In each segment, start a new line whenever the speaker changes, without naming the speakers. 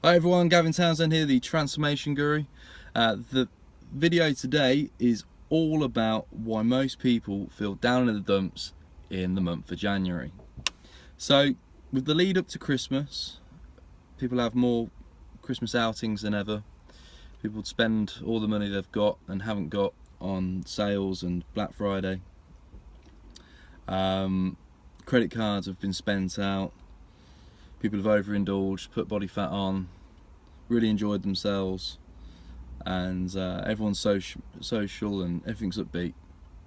Hi everyone, Gavin Townsend here, the Transformation Guru. The video today is all about why most people feel down in the dumps in the month of January. So, with the lead up to Christmas, people have more Christmas outings than ever. People spend all the money they've got and haven't got on sales and Black Friday. Credit cards have been spent out. People have overindulged, put body fat on, really enjoyed themselves, and everyone's social and everything's upbeat.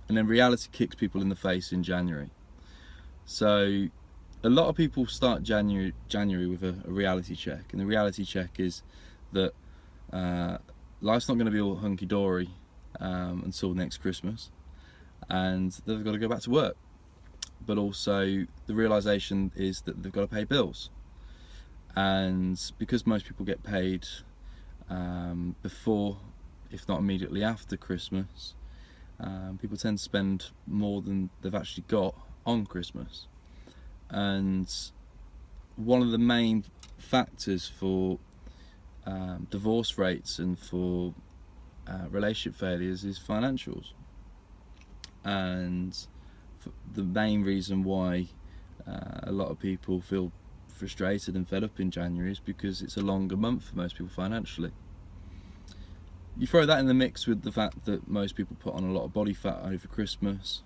And then reality kicks people in the face in January. So a lot of people start January with a reality check, and the reality check is that life's not going to be all hunky-dory until next Christmas, and they've got to go back to work. But also the realization is that they've got to pay bills. And because most people get paid before, if not immediately after Christmas, people tend to spend more than they've actually got on Christmas. And one of the main factors for divorce rates and for relationship failures is financials. And the main reason why a lot of people feel frustrated and fed up in January is because it's a longer month for most people financially. You throw that in the mix with the fact that most people put on a lot of body fat over Christmas,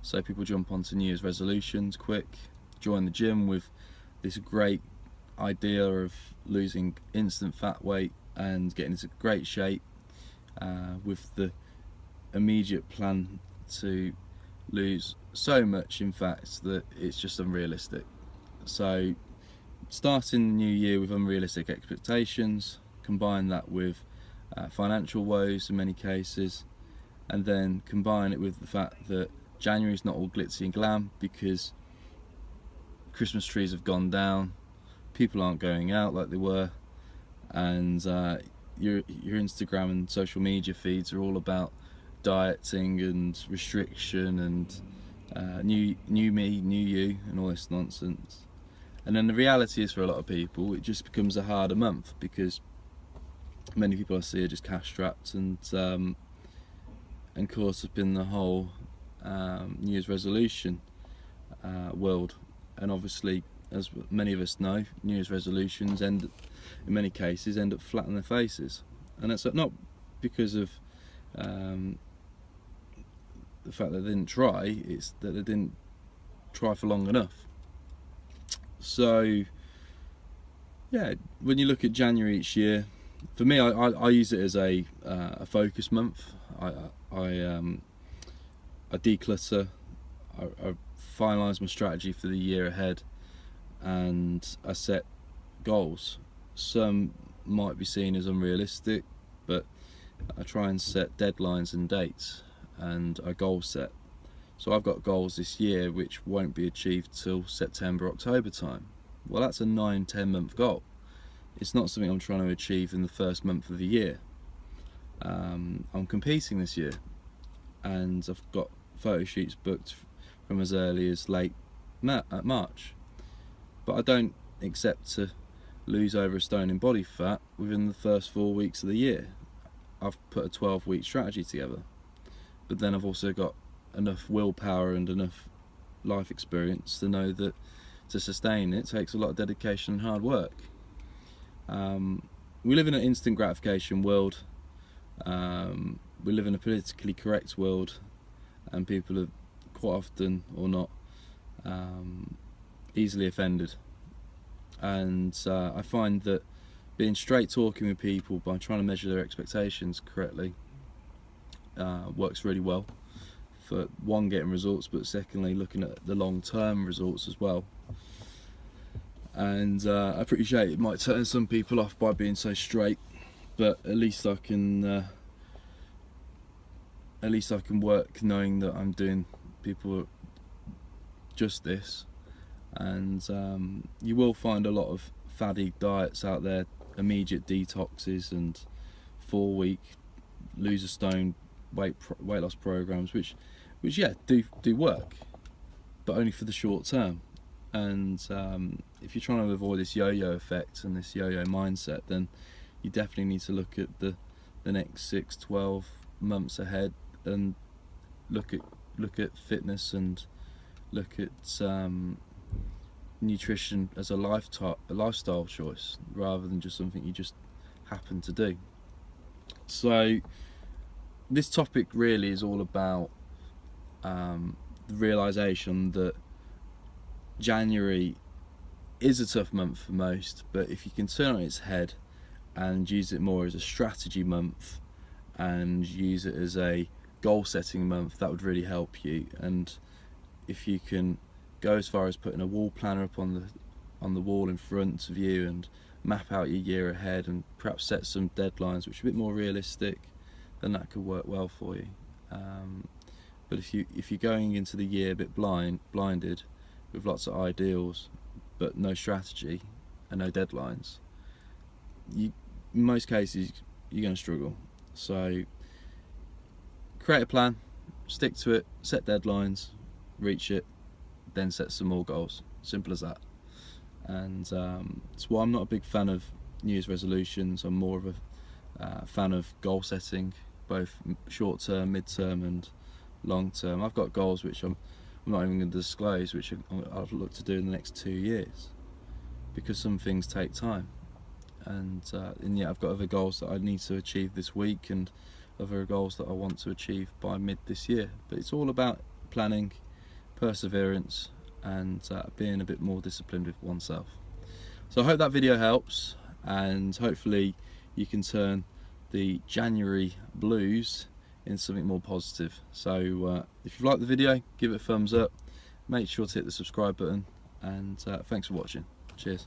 so people jump onto New Year's resolutions quick, join the gym with this great idea of losing instant fat weight and getting into great shape, with the immediate plan to lose so much, in fact, that it's just unrealistic. So starting the new year with unrealistic expectations, combine that with financial woes in many cases, and then combine it with the fact that January is not all glitzy and glam because Christmas trees have gone down, people aren't going out like they were, and your Instagram and social media feeds are all about dieting and restriction and new me, new you, and all this nonsense. And then the reality is, for a lot of people, it just becomes a harder month because many people I see are just cash strapped and caught up in the whole New Year's resolution world. And obviously, as many of us know, New Year's resolutions in many cases end up flat on their faces, and that's not because of the fact that they didn't try; it's that they didn't try for long enough. So yeah, when you look at January each year, for me, I use it as a focus month. I declutter, I finalise my strategy for the year ahead, and I set goals. Some might be seen as unrealistic, but I try and set deadlines and dates, and I goal set. So I've got goals this year which won't be achieved till September, October time. Well, that's a 9-10 month goal. It's not something I'm trying to achieve in the first month of the year. I'm competing this year, and I've got photo shoots booked from as early as late March. But I don't accept to lose over a stone in body fat within the first 4 weeks of the year. I've put a 12-week strategy together, but then I've also got enough willpower and enough life experience to know that to sustain it takes a lot of dedication and hard work. We live in an instant gratification world. We live in a politically correct world, and people are quite often or not easily offended. And I find that being straight talking with people by trying to measure their expectations correctly works really well for one, getting results, but secondly, looking at the long-term results as well. And I appreciate it might turn some people off by being so straight, but at least I can work knowing that I'm doing people justice. And you will find a lot of faddy diets out there, immediate detoxes and 4-week lose a stone weight loss programs, which yeah, do work, but only for the short term. And if you're trying to avoid this yo-yo effect and this yo-yo mindset, then you definitely need to look at the next 6-12 months ahead, and look at fitness and look at nutrition as a lifestyle choice, rather than just something you just happen to do. So this topic really is all about the realization that January is a tough month for most, but if you can turn it on its head and use it more as a strategy month and use it as a goal setting month, that would really help you. And if you can go as far as putting a wall planner up on the wall in front of you and map out your year ahead, and perhaps set some deadlines which are a bit more realistic, then that could work well for you. But if you're going into the year a bit blinded with lots of ideals but no strategy and no deadlines, in most cases you're going to struggle. So create a plan, stick to it, set deadlines, reach it, then set some more goals. Simple as that. And that's why I'm not a big fan of New Year's resolutions. I'm more of a fan of goal setting, both short term, mid term and long term. I've got goals which I'm not even going to disclose, which I'll look to do in the next 2 years, because some things take time. And yet I've got other goals that I need to achieve this week, and other goals that I want to achieve by mid this year. But it's all about planning, perseverance, and being a bit more disciplined with oneself. So I hope that video helps, and hopefully you can turn the January blues into something more positive. So if you've liked the video, give it a thumbs up, make sure to hit the subscribe button, and thanks for watching. Cheers.